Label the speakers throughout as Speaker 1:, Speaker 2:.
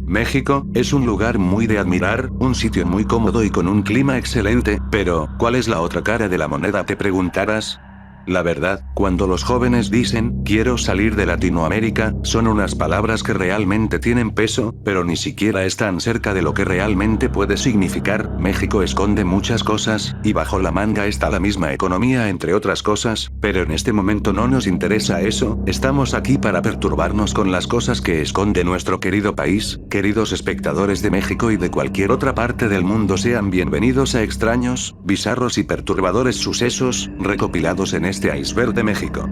Speaker 1: México, es un lugar muy de admirar, un sitio muy cómodo y con un clima excelente, pero, ¿cuál es la otra cara de la moneda?, te preguntarás. La verdad, cuando los jóvenes dicen, quiero salir de Latinoamérica, son unas palabras que realmente tienen peso, pero ni siquiera están cerca de lo que realmente puede significar. México esconde muchas cosas, y bajo la manga está la misma economía entre otras cosas, pero en este momento no nos interesa eso, estamos aquí para perturbarnos con las cosas que esconde nuestro querido país. Queridos espectadores de México y de cualquier otra parte del mundo, sean bienvenidos a extraños, bizarros y perturbadores sucesos, recopilados en este iceberg de México.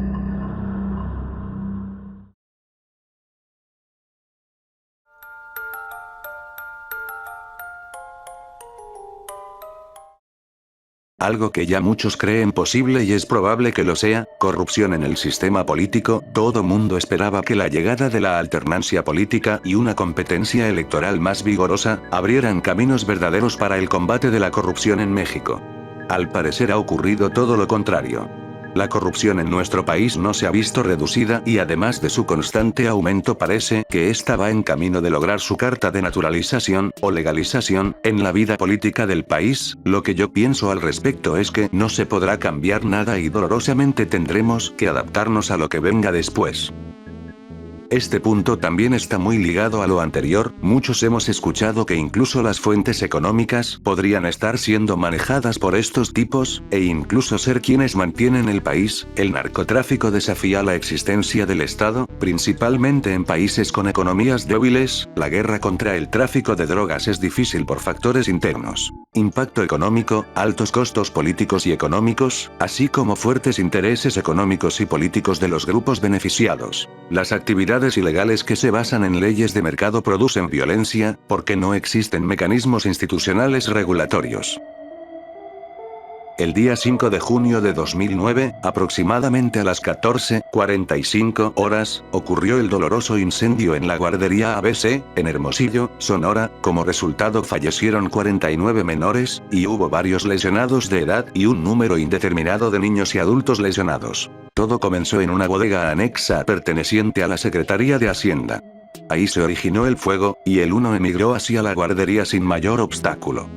Speaker 1: Algo que ya muchos creen posible y es probable que lo sea, corrupción en el sistema político. Todo mundo esperaba que la llegada de la alternancia política y una competencia electoral más vigorosa, abrieran caminos verdaderos para el combate de la corrupción en México. Al parecer ha ocurrido todo lo contrario. La corrupción en nuestro país no se ha visto reducida y además de su constante aumento parece que esta va en camino de lograr su carta de naturalización, o legalización, en la vida política del país. Lo que yo pienso al respecto es que no se podrá cambiar nada y dolorosamente tendremos que adaptarnos a lo que venga después. Este punto también está muy ligado a lo anterior. Muchos hemos escuchado que incluso las fuentes económicas podrían estar siendo manejadas por estos tipos, e incluso ser quienes mantienen el país. El narcotráfico desafía la existencia del Estado, principalmente en países con economías débiles. La guerra contra el tráfico de drogas es difícil por factores internos. Impacto económico, altos costos políticos y económicos, así como fuertes intereses económicos y políticos de los grupos beneficiados. Las actividades ilegales que se basan en leyes de mercado producen violencia, porque no existen mecanismos institucionales regulatorios. El día 5 de junio de 2009, aproximadamente a las 14:45 horas, ocurrió el doloroso incendio en la guardería ABC, en Hermosillo, Sonora. Como resultado fallecieron 49 menores, y hubo varios lesionados de edad y un número indeterminado de niños y adultos lesionados. Todo comenzó en una bodega anexa perteneciente a la Secretaría de Hacienda. Ahí se originó el fuego, y el humo emigró hacia la guardería sin mayor obstáculo.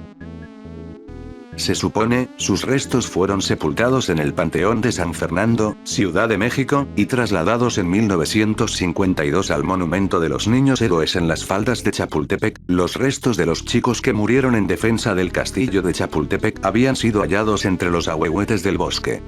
Speaker 1: Se supone, sus restos fueron sepultados en el Panteón de San Fernando, Ciudad de México, y trasladados en 1952 al Monumento de los Niños Héroes en las faldas de Chapultepec. Los restos de los chicos que murieron en defensa del castillo de Chapultepec habían sido hallados entre los ahuehuetes del bosque.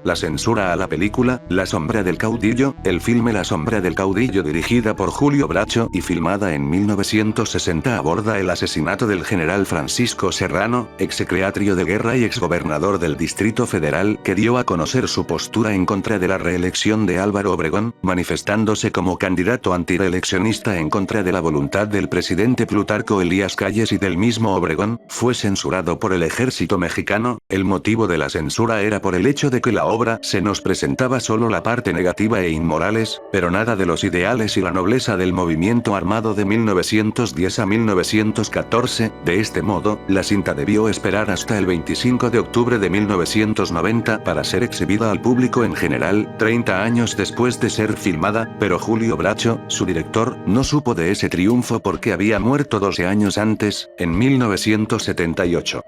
Speaker 1: La censura a la película, La Sombra del Caudillo. El filme La Sombra del Caudillo, dirigida por Julio Bracho y filmada en 1960, aborda el asesinato del general Francisco Serrano, exsecretario de Guerra y exgobernador del Distrito Federal, que dio a conocer su postura en contra de la reelección de Álvaro Obregón, manifestándose como candidato antireeleccionista en contra de la voluntad del presidente Plutarco Elías Calles y del mismo Obregón. Fue censurado por el ejército mexicano. El motivo de la censura era por el hecho de que la obra se nos presentaba solo la parte negativa e inmorales, pero nada de los ideales y la nobleza del movimiento armado de 1910 a 1914. De este modo, la cinta debió esperar hasta el 25 de octubre de 1990 para ser exhibida al público en general, 30 años después de ser filmada, pero Julio Bracho, su director, no supo de ese triunfo porque había muerto 12 años antes, en 1978.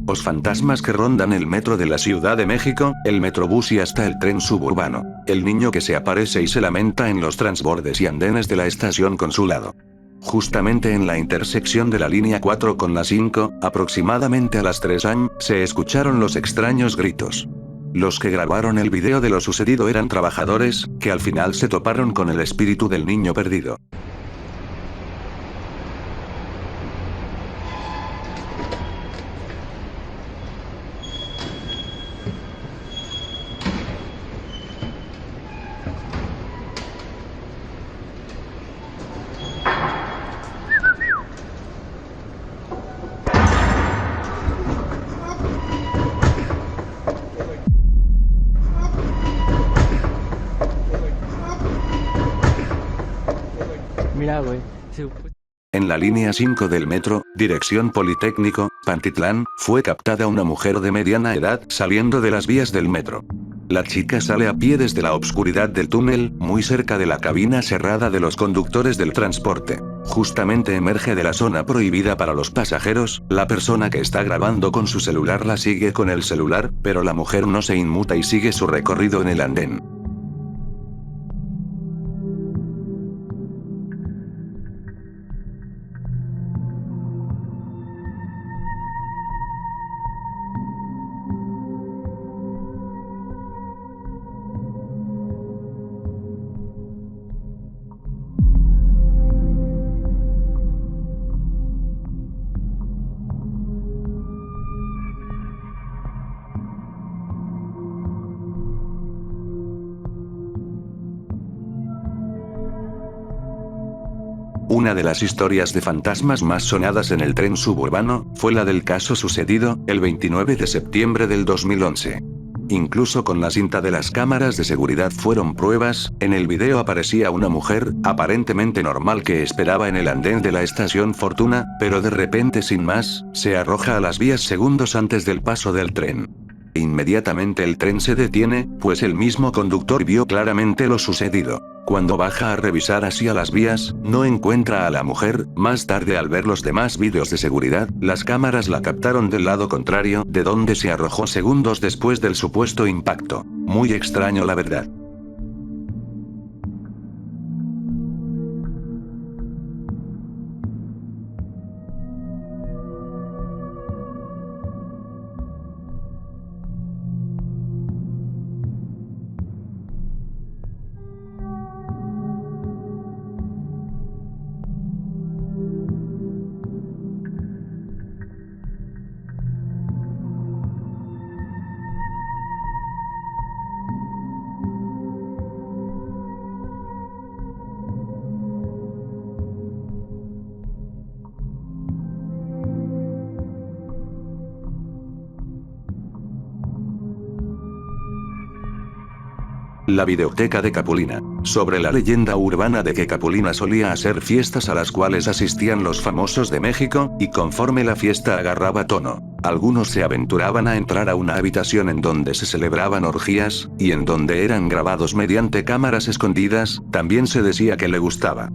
Speaker 1: Los fantasmas que rondan el metro de la Ciudad de México, el metrobús y hasta el tren suburbano. El niño que se aparece y se lamenta en los transbordes y andenes de la estación Consulado. Justamente en la intersección de la línea 4 con la 5, aproximadamente a las 3 am, se escucharon los extraños gritos. Los que grabaron el video de lo sucedido eran trabajadores, que al final se toparon con el espíritu del niño perdido.
Speaker 2: Mira, güey.
Speaker 1: En la línea 5 del metro, dirección Politécnico, Pantitlán, fue captada una mujer de mediana edad saliendo de las vías del metro. La chica sale a pie desde la obscuridad del túnel, muy cerca de la cabina cerrada de los conductores del transporte. Justamente emerge de la zona prohibida para los pasajeros, la persona que está grabando con su celular la sigue con el celular, pero la mujer no se inmuta y sigue su recorrido en el andén. Una de las historias de fantasmas más sonadas en el tren suburbano, fue la del caso sucedido, el 29 de septiembre del 2011. Incluso con la cinta de las cámaras de seguridad fueron pruebas, en el video aparecía una mujer, aparentemente normal que esperaba en el andén de la estación Fortuna, pero de repente sin más, se arroja a las vías segundos antes del paso del tren. Inmediatamente el tren se detiene, pues el mismo conductor vio claramente lo sucedido. Cuando baja a revisar hacia las vías, no encuentra a la mujer. Más tarde, al ver los demás vídeos de seguridad, las cámaras la captaron del lado contrario, de donde se arrojó segundos después del supuesto impacto. Muy extraño, la verdad. La videoteca de Capulina. Sobre la leyenda urbana de que Capulina solía hacer fiestas a las cuales asistían los famosos de México, y conforme la fiesta agarraba tono, algunos se aventuraban a entrar a una habitación en donde se celebraban orgías, y en donde eran grabados mediante cámaras escondidas. También se decía que le gustaba.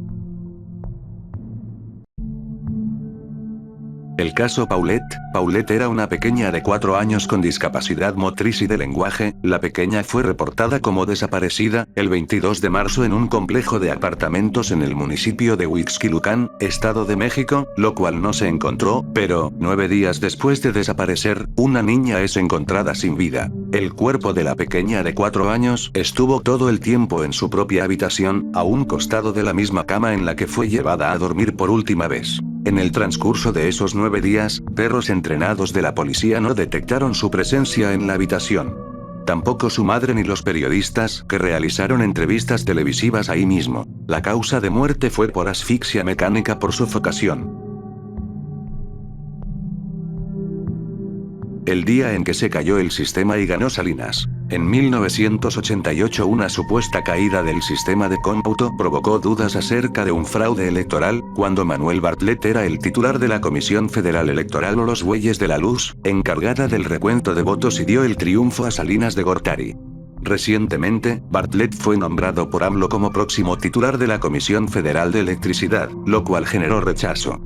Speaker 1: El caso Paulette. Paulette era una pequeña de 4 años con discapacidad motriz y de lenguaje. La pequeña fue reportada como desaparecida, el 22 de marzo en un complejo de apartamentos en el municipio de Huixquilucan, Estado de México, lo cual no se encontró, pero, 9 días después de desaparecer, una niña es encontrada sin vida. El cuerpo de la pequeña de 4 años estuvo todo el tiempo en su propia habitación, a un costado de la misma cama en la que fue llevada a dormir por última vez. En el transcurso de esos 9 días, perros entrenados de la policía no detectaron su presencia en la habitación. Tampoco su madre ni los periodistas que realizaron entrevistas televisivas ahí mismo. La causa de muerte fue por asfixia mecánica por sofocación. El día en que se cayó el sistema y ganó Salinas. En 1988 una supuesta caída del sistema de cómputo provocó dudas acerca de un fraude electoral, cuando Manuel Bartlett era el titular de la Comisión Federal Electoral o los Bueyes de la Luz, encargada del recuento de votos y dio el triunfo a Salinas de Gortari. Recientemente, Bartlett fue nombrado por AMLO como próximo titular de la Comisión Federal de Electricidad, lo cual generó rechazo.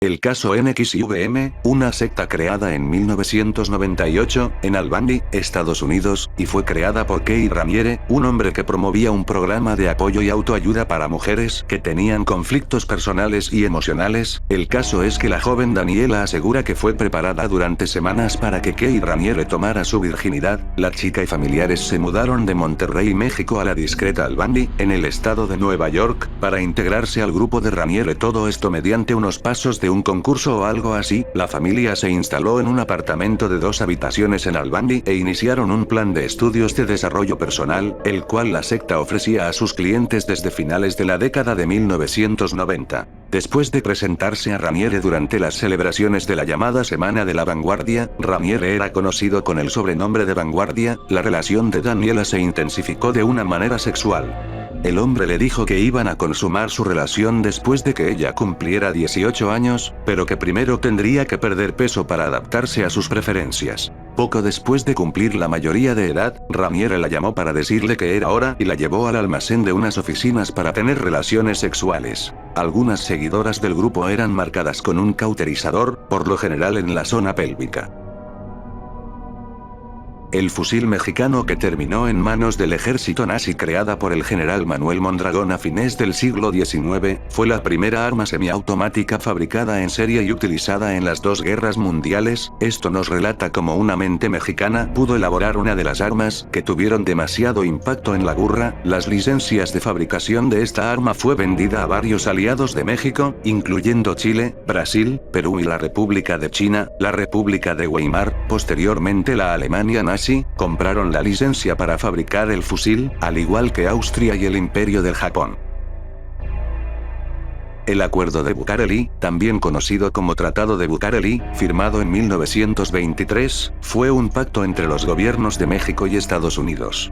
Speaker 1: El caso NXIVM, una secta creada en 1998, en Albany, Estados Unidos, y fue creada por Keith Raniere, un hombre que promovía un programa de apoyo y autoayuda para mujeres que tenían conflictos personales y emocionales. El caso es que la joven Daniela asegura que fue preparada durante semanas para que Keith Raniere tomara su virginidad. La chica y familiares se mudaron de Monterrey, México a la discreta Albany, en el estado de Nueva York, para integrarse al grupo de Raniere. Todo esto mediante unos pasos de un concurso o algo así. La familia se instaló en un apartamento de 2 habitaciones en Albany e iniciaron un plan de estudios de desarrollo personal, el cual la secta ofrecía a sus clientes desde finales de la década de 1990. Después de presentarse a Raniere durante las celebraciones de la llamada Semana de la Vanguardia, Raniere era conocido con el sobrenombre de Vanguardia. La relación de Daniela se intensificó de una manera sexual. El hombre le dijo que iban a consumar su relación después de que ella cumpliera 18 años, pero que primero tendría que perder peso para adaptarse a sus preferencias. Poco después de cumplir la mayoría de edad, Raniere la llamó para decirle que era hora y la llevó al almacén de unas oficinas para tener relaciones sexuales. Algunas seguidoras del grupo eran marcadas con un cauterizador, por lo general en la zona pélvica. El fusil mexicano que terminó en manos del ejército nazi creada por el general Manuel Mondragón a fines del siglo XIX, fue la primera arma semiautomática fabricada en serie y utilizada en las dos guerras mundiales. Esto nos relata cómo una mente mexicana pudo elaborar una de las armas que tuvieron demasiado impacto en la guerra. Las licencias de fabricación de esta arma fue vendida a varios aliados de México, incluyendo Chile, Brasil, Perú y la República de China, la República de Weimar. Posteriormente la Alemania nazi compraron la licencia para fabricar el fusil, al igual que Austria y el Imperio del Japón. El Acuerdo de Bucareli, también conocido como Tratado de Bucareli, firmado en 1923, fue un pacto entre los gobiernos de México y Estados Unidos.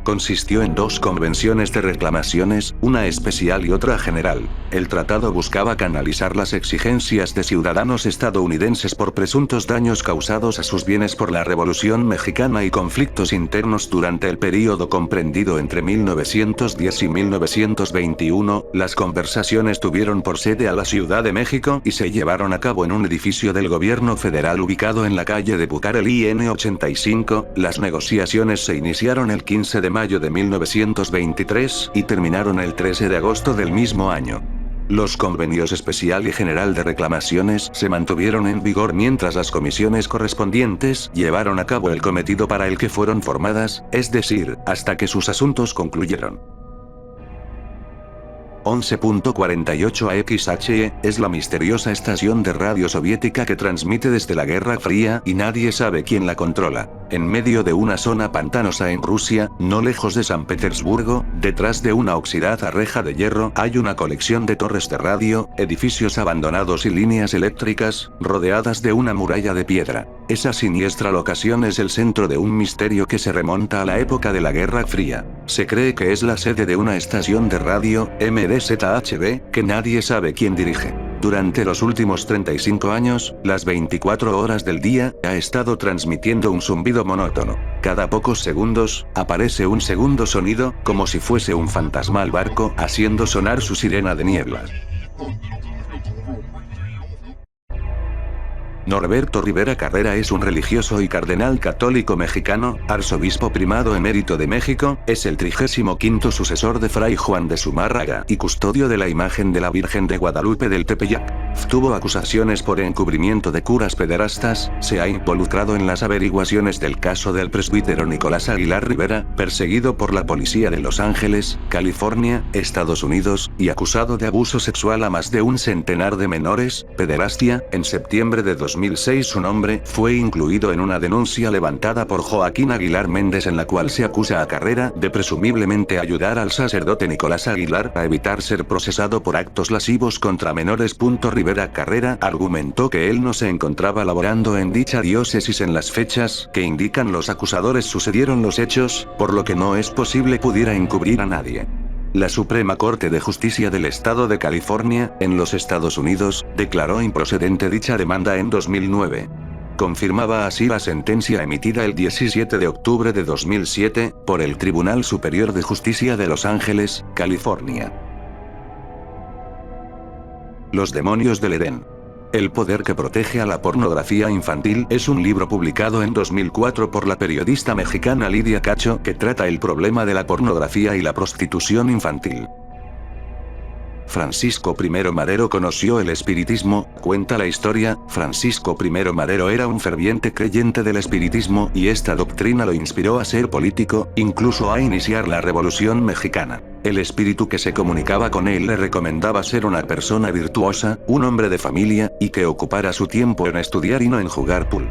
Speaker 1: Consistió en dos convenciones de reclamaciones, una especial y otra general. El tratado buscaba canalizar las exigencias de ciudadanos estadounidenses por presuntos daños causados a sus bienes por la Revolución Mexicana y conflictos internos durante el período comprendido entre 1910 y 1921. Las conversaciones tuvieron por sede a la Ciudad de México y se llevaron a cabo en un edificio del gobierno federal ubicado en la calle de Bucareli N85. Las negociaciones se iniciaron el 15 de mayo de 1923 y terminaron el 13 de agosto del mismo año. Los convenios especial y general de reclamaciones se mantuvieron en vigor mientras las comisiones correspondientes llevaron a cabo el cometido para el que fueron formadas, es decir, hasta que sus asuntos concluyeron. 11.48 AXHE, es la misteriosa estación de radio soviética que transmite desde la Guerra Fría y nadie sabe quién la controla. En medio de una zona pantanosa en Rusia, no lejos de San Petersburgo, detrás de una oxidada reja de hierro, hay una colección de torres de radio, edificios abandonados y líneas eléctricas, rodeadas de una muralla de piedra. Esa siniestra locación es el centro de un misterio que se remonta a la época de la Guerra Fría. Se cree que es la sede de una estación de radio, MDZHB, que nadie sabe quién dirige. Durante los últimos 35 años, las 24 horas del día, ha estado transmitiendo un zumbido monótono. Cada pocos segundos, aparece un segundo sonido, como si fuese un fantasmal barco, haciendo sonar su sirena de niebla. Norberto Rivera Carrera es un religioso y cardenal católico mexicano, arzobispo primado emérito de México, es el 35º sucesor de Fray Juan de Zumárraga y custodio de la imagen de la Virgen de Guadalupe del Tepeyac. Tuvo acusaciones por encubrimiento de curas pederastas, se ha involucrado en las averiguaciones del caso del presbítero Nicolás Aguilar Rivera, perseguido por la policía de Los Ángeles, California, Estados Unidos, y acusado de abuso sexual a más de un centenar de menores, pederastia. En septiembre de 2006 su nombre fue incluido en una denuncia levantada por Joaquín Aguilar Méndez en la cual se acusa a Carrera de presumiblemente ayudar al sacerdote Nicolás Aguilar a evitar ser procesado por actos lascivos contra menores. Rivera Carrera argumentó que él no se encontraba laborando en dicha diócesis en las fechas que indican los acusadores sucedieron los hechos, por lo que no es posible pudiera encubrir a nadie. La Suprema Corte de Justicia del Estado de California, en los Estados Unidos, declaró improcedente dicha demanda en 2009. Confirmaba así la sentencia emitida el 17 de octubre de 2007, por el Tribunal Superior de Justicia de Los Ángeles, California. Los demonios del Edén. El poder que protege a la pornografía infantil es un libro publicado en 2004 por la periodista mexicana Lidia Cacho que trata el problema de la pornografía y la prostitución infantil. Francisco I. Madero conoció el espiritismo, cuenta la historia. Francisco I. Madero era un ferviente creyente del espiritismo y esta doctrina lo inspiró a ser político, incluso a iniciar la Revolución Mexicana. El espíritu que se comunicaba con él le recomendaba ser una persona virtuosa, un hombre de familia, y que ocupara su tiempo en estudiar y no en jugar pool.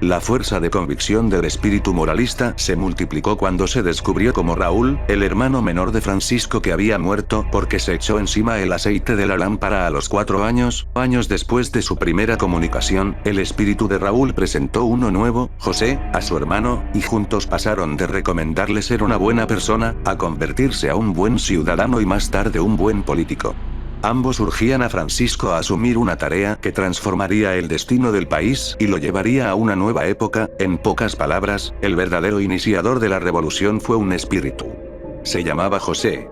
Speaker 1: La fuerza de convicción del espíritu moralista se multiplicó cuando se descubrió como Raúl, el hermano menor de Francisco que había muerto porque se echó encima el aceite de la lámpara a los 4 años. Años después de su primera comunicación, el espíritu de Raúl presentó uno nuevo, José, a su hermano, y juntos pasaron de recomendarle ser una buena persona, a convertirse a un buen ciudadano y más tarde un buen político. Ambos urgían a Francisco a asumir una tarea que transformaría el destino del país y lo llevaría a una nueva época. En pocas palabras, el verdadero iniciador de la revolución fue un espíritu. Se llamaba José.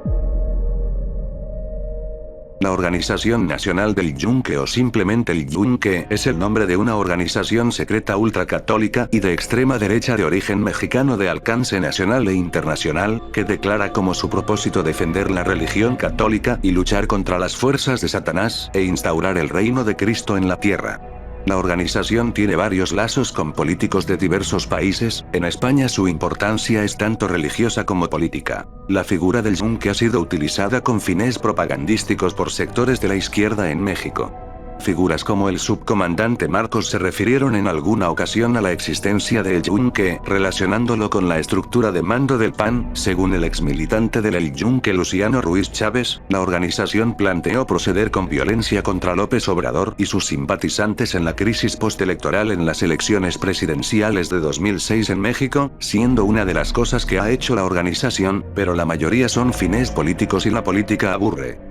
Speaker 1: La Organización Nacional del Yunque o simplemente el Yunque es el nombre de una organización secreta ultracatólica y de extrema derecha de origen mexicano de alcance nacional e internacional, que declara como su propósito defender la religión católica y luchar contra las fuerzas de Satanás e instaurar el reino de Cristo en la tierra. La organización tiene varios lazos con políticos de diversos países. En España su importancia es tanto religiosa como política. La figura del yunque ha sido utilizada con fines propagandísticos por sectores de la izquierda en México. Figuras como el subcomandante Marcos se refirieron en alguna ocasión a la existencia del yunque, relacionándolo con la estructura de mando del PAN. Según el exmilitante del yunque Luciano Ruiz Chávez, la organización planteó proceder con violencia contra López Obrador y sus simpatizantes en la crisis postelectoral en las elecciones presidenciales de 2006 en México, siendo una de las cosas que ha hecho la organización, pero la mayoría son fines políticos y la política aburre.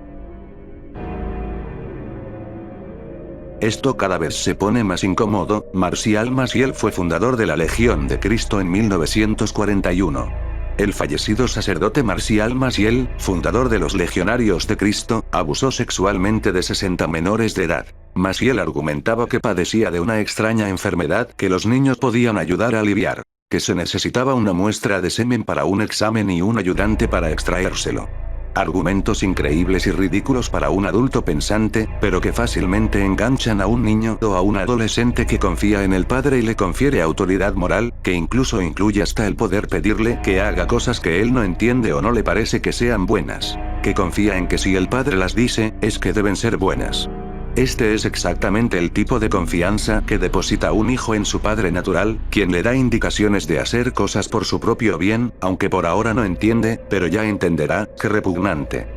Speaker 1: Esto cada vez se pone más incómodo. Marcial Maciel fue fundador de la Legión de Cristo en 1941. El fallecido sacerdote Marcial Maciel, fundador de los Legionarios de Cristo, abusó sexualmente de 60 menores de edad. Maciel argumentaba que padecía de una extraña enfermedad que los niños podían ayudar a aliviar, que se necesitaba una muestra de semen para un examen y un ayudante para extraérselo. Argumentos increíbles y ridículos para un adulto pensante, pero que fácilmente enganchan a un niño o a un adolescente que confía en el padre y le confiere autoridad moral, que incluso incluye hasta el poder pedirle que haga cosas que él no entiende o no le parece que sean buenas. Que confía en que si el padre las dice, es que deben ser buenas. Este es exactamente el tipo de confianza que deposita un hijo en su padre natural, quien le da indicaciones de hacer cosas por su propio bien, aunque por ahora no entiende, pero ya entenderá. ¡Qué repugnante!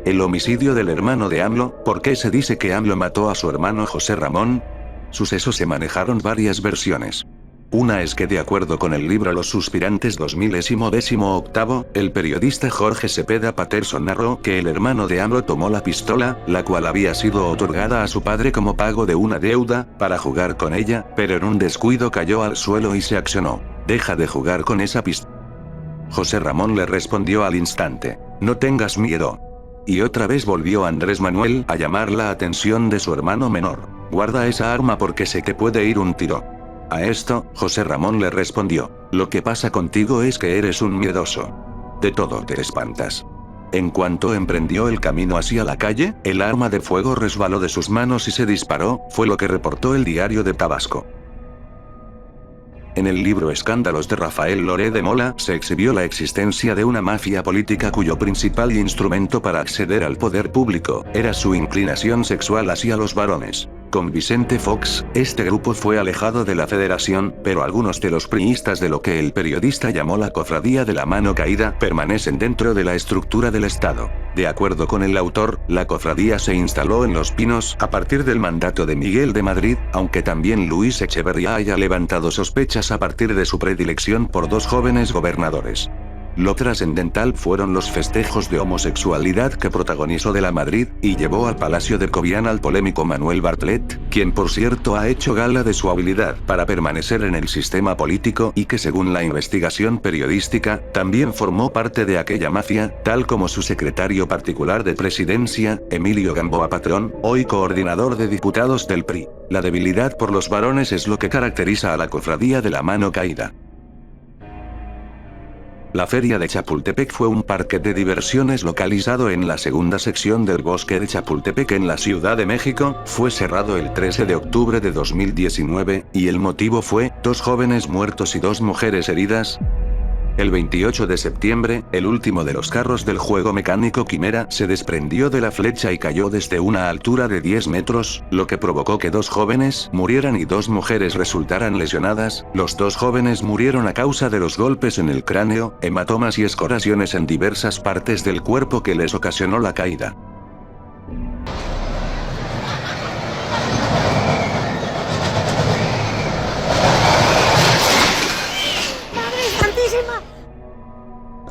Speaker 1: El homicidio del hermano de AMLO. ¿Por qué se dice que AMLO mató a su hermano José Ramón? Sucesos se manejaron varias versiones. Una es que de acuerdo con el libro Los Suspirantes 2018, el periodista Jorge Cepeda Patterson narró que el hermano de AMLO tomó la pistola, la cual había sido otorgada a su padre como pago de una deuda, para jugar con ella, pero en un descuido cayó al suelo y se accionó. «Deja de jugar con esa pistola». José Ramón le respondió al instante: «No tengas miedo». Y otra vez volvió Andrés Manuel a llamar la atención de su hermano menor: «Guarda esa arma porque se te puede ir un tiro». A esto, José Ramón le respondió: «Lo que pasa contigo es que eres un miedoso. De todo te espantas». En cuanto emprendió el camino hacia la calle, el arma de fuego resbaló de sus manos y se disparó, fue lo que reportó el Diario de Tabasco. En el libro Escándalos de Rafael Loré de Mola se exhibió la existencia de una mafia política cuyo principal instrumento para acceder al poder público era su inclinación sexual hacia los varones. Con Vicente Fox, este grupo fue alejado de la federación, pero algunos de los priistas de lo que el periodista llamó la Cofradía de la Mano Caída permanecen dentro de la estructura del Estado. De acuerdo con el autor, la cofradía se instaló en Los Pinos a partir del mandato de Miguel de Madrid, aunque también Luis Echeverría haya levantado sospechas a partir de su predilección por dos jóvenes gobernadores. Lo trascendental fueron los festejos de homosexualidad que protagonizó de la Madrid, y llevó al Palacio de Cobián al polémico Manuel Bartlett, quien por cierto ha hecho gala de su habilidad para permanecer en el sistema político y que según la investigación periodística, también formó parte de aquella mafia, tal como su secretario particular de presidencia, Emilio Gamboa Patrón, hoy coordinador de diputados del PRI. La debilidad por los varones es lo que caracteriza a la Cofradía de la Mano Caída. La Feria de Chapultepec fue un parque de diversiones localizado en la segunda sección del bosque de Chapultepec en la Ciudad de México. Fue cerrado el 13 de octubre de 2019, y el motivo fue 2 jóvenes muertos y 2 mujeres heridas. El 28 de septiembre, el último de los carros del juego mecánico Quimera se desprendió de la flecha y cayó desde una altura de 10 metros, lo que provocó que 2 jóvenes murieran y 2 mujeres resultaran lesionadas. Los 2 jóvenes murieron a causa de los golpes en el cráneo, hematomas y escoraciones en diversas partes del cuerpo que les ocasionó la caída.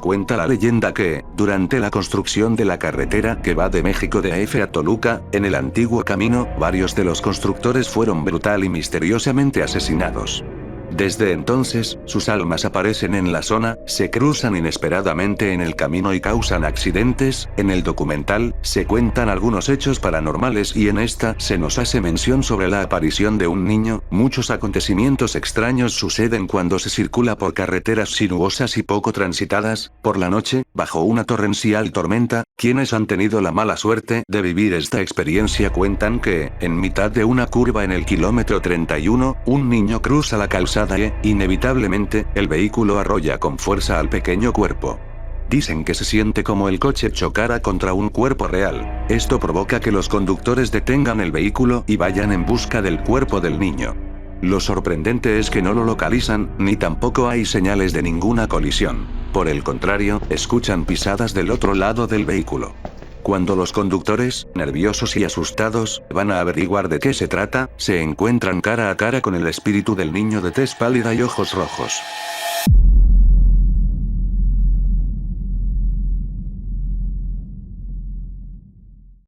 Speaker 1: Cuenta la leyenda que, durante la construcción de la carretera que va de México de AF a Toluca, en el antiguo camino, varios de los constructores fueron brutal y misteriosamente asesinados. Desde entonces, sus almas aparecen en la zona, se cruzan inesperadamente en el camino y causan accidentes. En el documental, se cuentan algunos hechos paranormales y en esta se nos hace mención sobre la aparición de un niño. Muchos acontecimientos extraños suceden cuando se circula por carreteras sinuosas y poco transitadas, por la noche, bajo una torrencial tormenta. Quienes han tenido la mala suerte de vivir esta experiencia cuentan que, en mitad de una curva en el kilómetro 31, un niño cruza la calzada y, inevitablemente, el vehículo arrolla con fuerza al pequeño cuerpo. Dicen que se siente como el coche chocara contra un cuerpo real. Esto provoca que los conductores detengan el vehículo y vayan en busca del cuerpo del niño. Lo sorprendente es que no lo localizan, ni tampoco hay señales de ninguna colisión. Por el contrario, escuchan pisadas del otro lado del vehículo. Cuando los conductores, nerviosos y asustados, van a averiguar de qué se trata, se encuentran cara a cara con el espíritu del niño de tez pálida y ojos rojos.